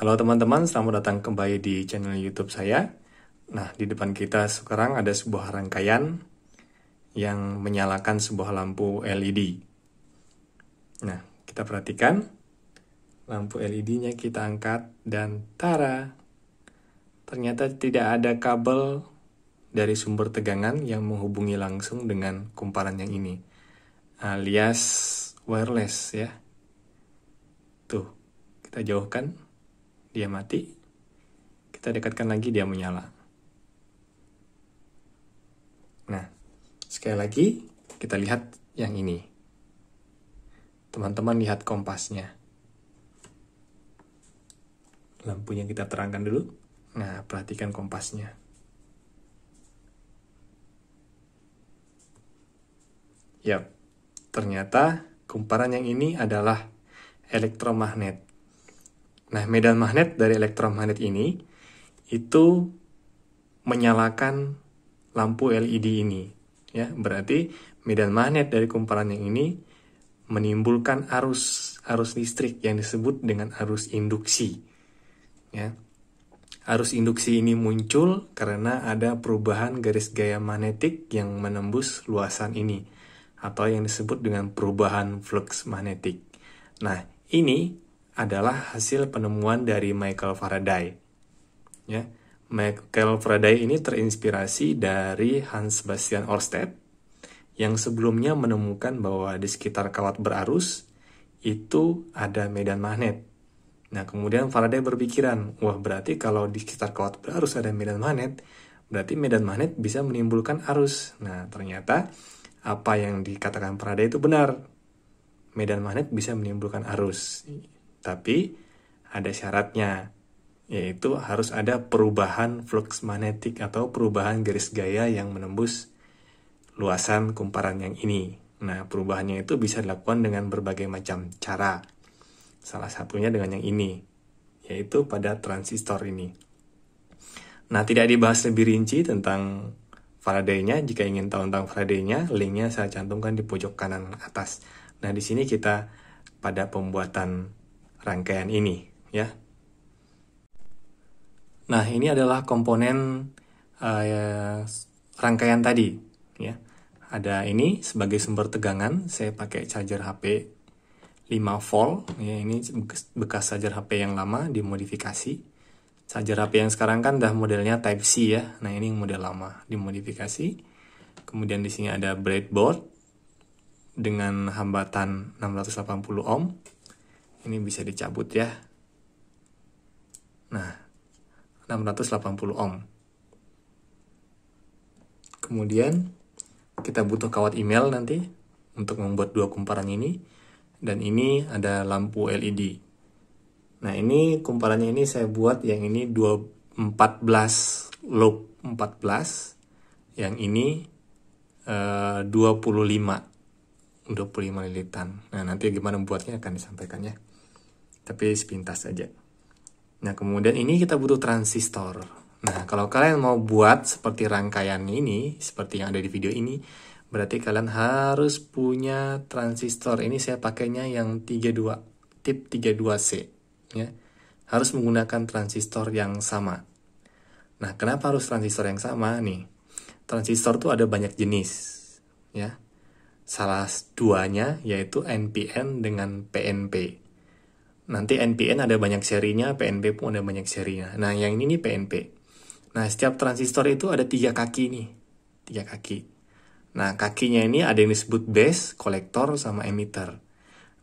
Halo teman-teman, selamat datang kembali di channel YouTube saya. Nah, di depan kita sekarang ada sebuah rangkaian yang menyalakan sebuah lampu LED. Nah, kita perhatikan, lampu LED-nya kita angkat dan tara! Ternyata tidak ada kabel dari sumber tegangan yang menghubungi langsung dengan kumparan yang ini, alias wireless ya. Tuh, kita jauhkan. Dia mati, kita dekatkan lagi, dia menyala. Nah, sekali lagi kita lihat yang ini. Teman-teman lihat kompasnya. Lampunya kita terangkan dulu. Nah, perhatikan kompasnya. Yap, ternyata kumparan yang ini adalah elektromagnet. Nah, medan magnet dari elektromagnet ini itu menyalakan lampu LED ini, ya. Berarti medan magnet dari kumparan yang ini menimbulkan arus listrik yang disebut dengan arus induksi, ya. Arus induksi ini muncul karena ada perubahan garis gaya magnetik yang menembus luasan ini, atau yang disebut dengan perubahan flux magnetik. Nah, ini adalah hasil penemuan dari Michael Faraday. Ya, Michael Faraday ini terinspirasi dari Hans Sebastian Ørsted yang sebelumnya menemukan bahwa di sekitar kawat berarus itu ada medan magnet. Nah, kemudian Faraday berpikiran, wah berarti kalau di sekitar kawat berarus ada medan magnet, berarti medan magnet bisa menimbulkan arus. Nah, ternyata apa yang dikatakan Faraday itu benar. Medan magnet bisa menimbulkan arus. Tapi ada syaratnya, yaitu harus ada perubahan flux magnetik atau perubahan garis gaya yang menembus luasan kumparan yang ini. Nah, perubahannya itu bisa dilakukan dengan berbagai macam cara. Salah satunya dengan yang ini, yaitu pada transistor ini. Nah, tidak dibahas lebih rinci tentang Faraday-nya. Jika ingin tahu tentang Faraday-nya, linknya saya cantumkan di pojok kanan atas. Nah, di sini kita pada pembuatan rangkaian ini, ya. Nah, ini adalah komponen rangkaian tadi, ya. Ada ini sebagai sumber tegangan, saya pakai charger HP 5 volt, ya. Ini bekas charger HP yang lama dimodifikasi. Charger HP yang sekarang kan udah modelnya Type C ya. Nah, ini model lama dimodifikasi. Kemudian di sini ada breadboard dengan hambatan 680 ohm. Ini bisa dicabut ya. Nah, 680 ohm. Kemudian kita butuh kawat email nanti untuk membuat dua kumparan ini. Dan ini ada lampu LED. Nah, ini kumparannya ini saya buat yang ini 14 loop 14. Yang ini 25 lilitan. Nah, nanti gimana buatnya akan disampaikan ya. Tapi sepintas saja. Nah, kemudian ini kita butuh transistor. Nah, kalau kalian mau buat seperti rangkaian ini, seperti yang ada di video ini, berarti kalian harus punya transistor. Ini saya pakainya yang 32, tip 32C. Ya. Harus menggunakan transistor yang sama. Nah, kenapa harus transistor yang sama nih? Transistor tuh ada banyak jenis. Ya. Salah duanya yaitu NPN dengan PNP. Nanti NPN ada banyak serinya, PNP pun ada banyak serinya. Nah, yang ini nih PNP. Nah, setiap transistor itu ada 3 kaki nih. 3 kaki. Nah, kakinya ini ada yang disebut base, kolektor, sama emitter.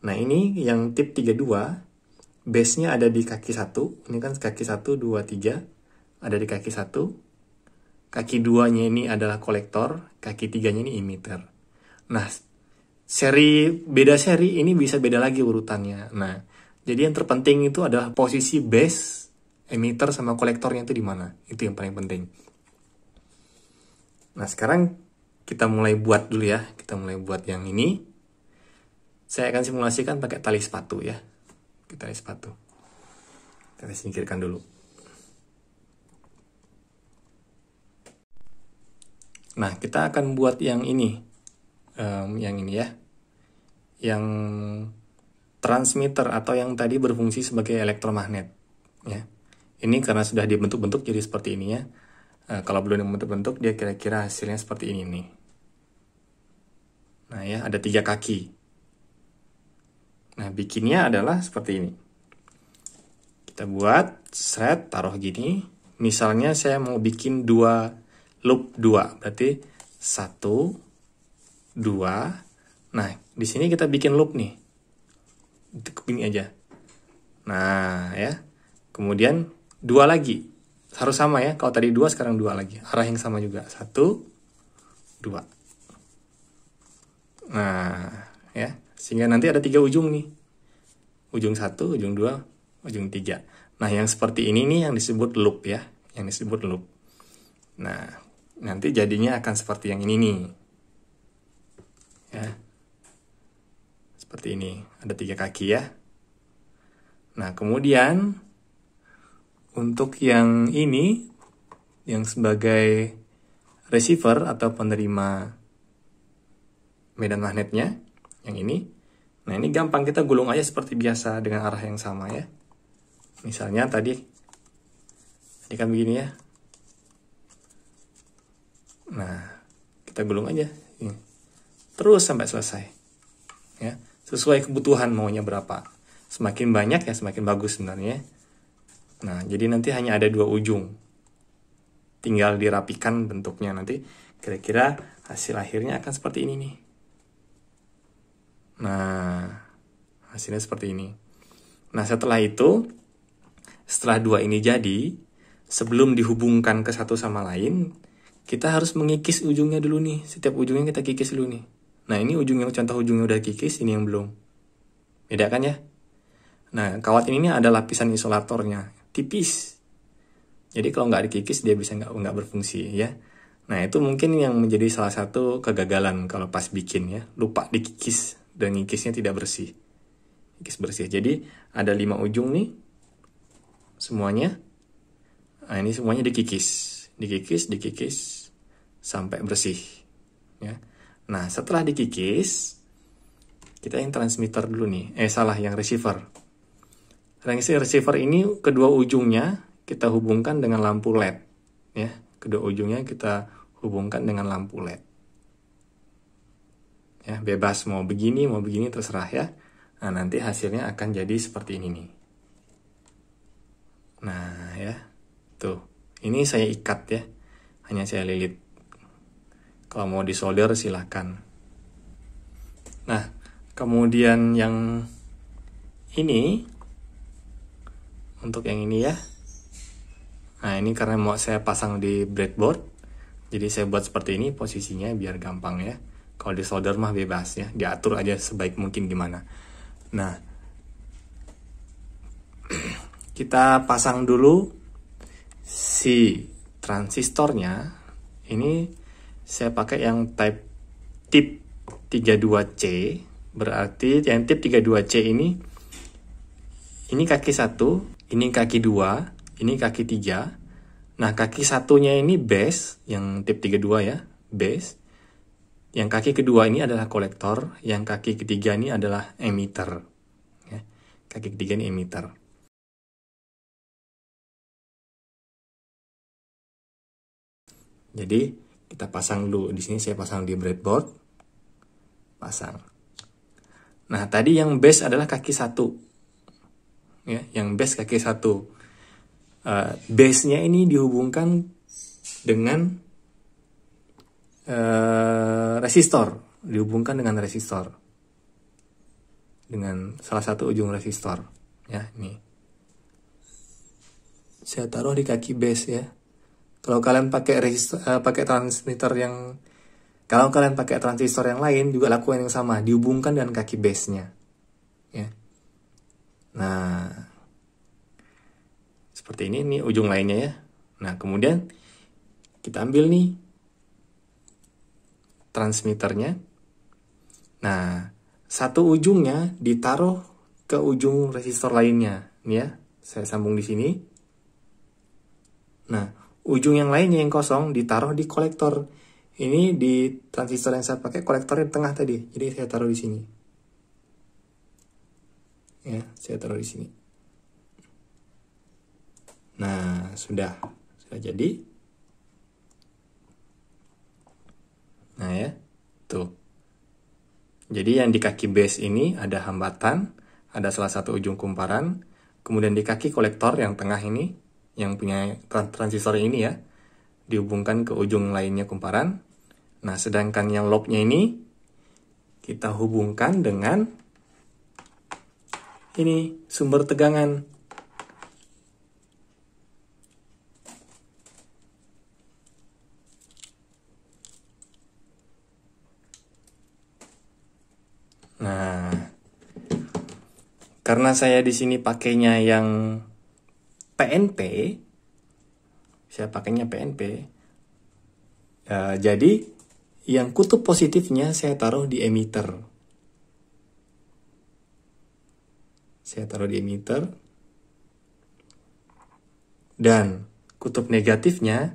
Nah, ini yang tip 32, base-nya ada di kaki 1. Ini kan kaki 1, 2, 3. Ada di kaki 1. Kaki 2-nya ini adalah kolektor, kaki 3-nya ini emitter. Nah, beda seri ini bisa beda lagi urutannya. Nah, jadi yang terpenting itu adalah posisi base, emitter, sama kolektornya itu di mana. Itu yang paling penting. Nah, sekarang kita mulai buat dulu ya. Kita mulai buat yang ini. Saya akan simulasikan pakai tali sepatu ya. Tali sepatu. Kita singkirkan dulu. Nah, kita akan buat yang ini. Yang ini ya. Yang transmitter atau yang tadi berfungsi sebagai elektromagnet. Ya. Ini karena sudah dibentuk-bentuk jadi seperti ini ya. Kalau belum dibentuk-bentuk dia kira-kira hasilnya seperti ini nih. Nah ya, ada 3 kaki. Nah, bikinnya adalah seperti ini. Kita buat, taruh gini. Misalnya saya mau bikin loop 2, berarti 1, 2. Nah, di sini kita bikin loop nih. Gini aja. Nah, ya. Kemudian 2 lagi. Harus sama ya. Kalau tadi 2, sekarang 2 lagi. Arah yang sama juga. 1, 2. Nah, ya. Sehingga nanti ada 3 ujung nih. Ujung 1, ujung 2, ujung 3. Nah, yang seperti ini nih yang disebut loop ya. Yang disebut loop. Nah, nanti jadinya akan seperti yang ini nih. Ya. Seperti ini. Ada 3 kaki ya. Nah, kemudian untuk yang ini, yang sebagai receiver atau penerima medan magnetnya, yang ini. Nah, ini gampang, kita gulung aja seperti biasa dengan arah yang sama ya. Misalnya tadi kan begini ya. Nah, kita gulung aja. Ini. Terus sampai selesai. Ya, sesuai kebutuhan maunya berapa. Semakin banyak ya semakin bagus sebenarnya. Nah, jadi nanti hanya ada 2 ujung. Tinggal dirapikan bentuknya. Nanti kira-kira hasil akhirnya akan seperti ini nih. Nah, hasilnya seperti ini. Nah, setelah itu, setelah 2 ini jadi, sebelum dihubungkan ke satu sama lain, kita harus mengikis ujungnya dulu nih. Setiap ujungnya kita kikis dulu nih. Nah, ini contoh ujungnya udah kikis, ini yang belum. Beda kan ya? Nah, kawat ini ada lapisan isolatornya. Tipis. Jadi kalau nggak dikikis dia bisa nggak berfungsi ya. Nah, itu mungkin yang menjadi salah satu kegagalan kalau pas bikin ya. Lupa dikikis dan ngikisnya tidak bersih. Kikis bersih. Jadi ada 5 ujung nih. Semuanya. Nah, ini semuanya dikikis. Dikikis sampai bersih. Ya. Nah, setelah dikikis, kita yang transmitter dulu nih. Yang receiver. Receiver ini kedua ujungnya kita hubungkan dengan lampu LED. Ya, kedua ujungnya kita hubungkan dengan lampu LED. Ya, bebas mau begini terserah ya. Nah, nanti hasilnya akan jadi seperti ini nih. Nah, ya. Tuh. Ini saya ikat ya. Hanya saya lilit. Kalau mau disolder silahkan. Nah, kemudian yang ini, untuk yang ini ya. Nah, ini karena mau saya pasang di breadboard, jadi saya buat seperti ini posisinya biar gampang ya. Kalau di solder mah bebas ya, diatur aja sebaik mungkin gimana. Nah, kita pasang dulu si transistornya. Ini saya pakai yang tip 32C, berarti yang tip 32C ini kaki 1, ini kaki 2, ini kaki 3. Nah, kaki satunya ini base, yang tip 32 ya, base. Yang kaki kedua ini adalah kolektor, yang kaki ketiga ini adalah emitter. Ya, kaki ketiga ini emitter. Jadi, kita pasang dulu. Di sini saya pasang di breadboard. Pasang. Nah, tadi yang base adalah kaki 1. Ya, yang base kaki 1. Base-nya ini dihubungkan dengan resistor, dengan salah satu ujung resistor ya. Ini saya taruh di kaki base ya. Kalau kalian pakai transistor yang lain juga lakukan yang sama, dihubungkan dengan kaki base-nya ya. Nah, seperti ini ujung lainnya ya. Nah, kemudian kita ambil nih transmitternya. Nah, satu ujungnya ditaruh ke ujung resistor lainnya. Nih ya, saya sambung di sini. Nah, ujung yang lainnya yang kosong ditaruh di kolektor. Ini di transistor yang saya pakai kolektornya di tengah tadi. Jadi saya taruh di sini. Ya, saya taruh di sini. Nah, sudah jadi. Nah ya, tuh. Jadi yang di kaki base ini ada hambatan, ada salah satu ujung kumparan, kemudian di kaki kolektor yang tengah ini, yang punya transistor ini ya, dihubungkan ke ujung lainnya kumparan. Nah, sedangkan yang lobnya ini, kita hubungkan dengan ini, sumber tegangan. Nah, karena saya di sini pakainya yang PNP, jadi yang kutub positifnya saya taruh di emitter. Dan kutub negatifnya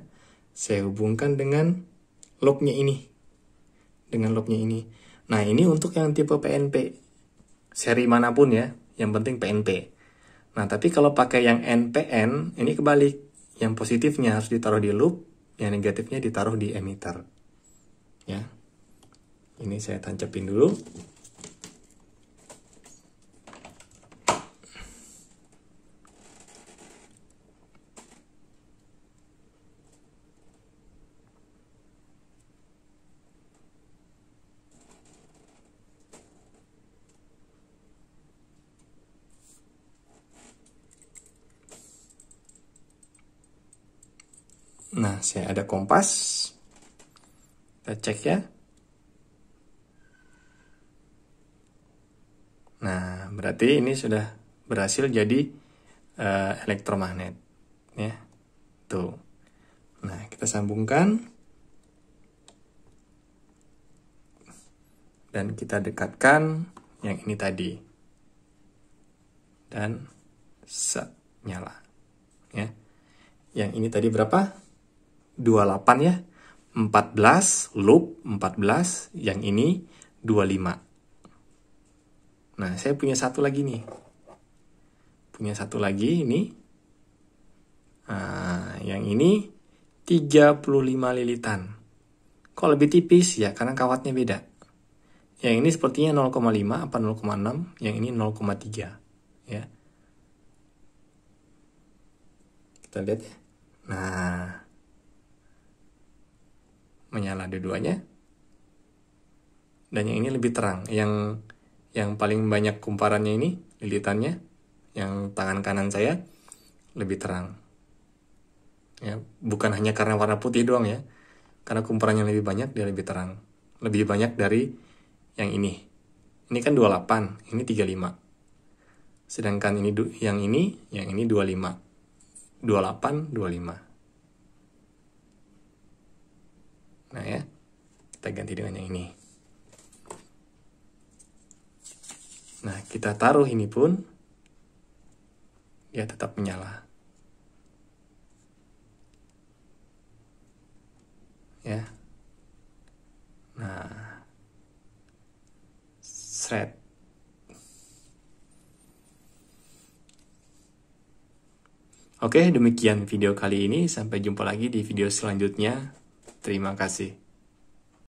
saya hubungkan dengan lobnya ini. Nah, ini untuk yang tipe PNP. Seri manapun ya, yang penting PNP. Nah, tapi kalau pakai yang NPN, ini kebalik. Yang positifnya harus ditaruh di loop, yang negatifnya ditaruh di emitter. Ya. Ini saya tancapin dulu. Nah, saya ada kompas. Kita cek ya. Nah, berarti ini sudah berhasil jadi elektromagnet. Ya, tuh. Nah, kita sambungkan. Dan kita dekatkan yang ini tadi. Dan set, nyala. Ya. Yang ini tadi berapa? 28 ya. 14, loop 14, yang ini 25. Nah, saya punya satu lagi nih. Ini. Nah, yang ini 35 lilitan. Kok lebih tipis ya, karena kawatnya beda. Yang ini sepertinya 0,5 apa 0,6, yang ini 0,3 ya. Kita lihat ya. Nah, menyala dua-duanya. Dan yang ini lebih terang. Yang paling banyak kumparannya ini, lilitannya, yang tangan kanan saya, lebih terang. Ya, bukan hanya karena warna putih doang ya. Karena kumparannya lebih banyak, dia lebih terang. Lebih banyak dari yang ini. Ini kan 28, ini 35. Sedangkan yang ini 25. 28, 25. Nah ya, kita ganti dengan yang ini. Nah, kita taruh ini pun, dia tetap menyala. Ya. Nah, thread. Oke, demikian video kali ini. Sampai jumpa lagi di video selanjutnya. Terima kasih.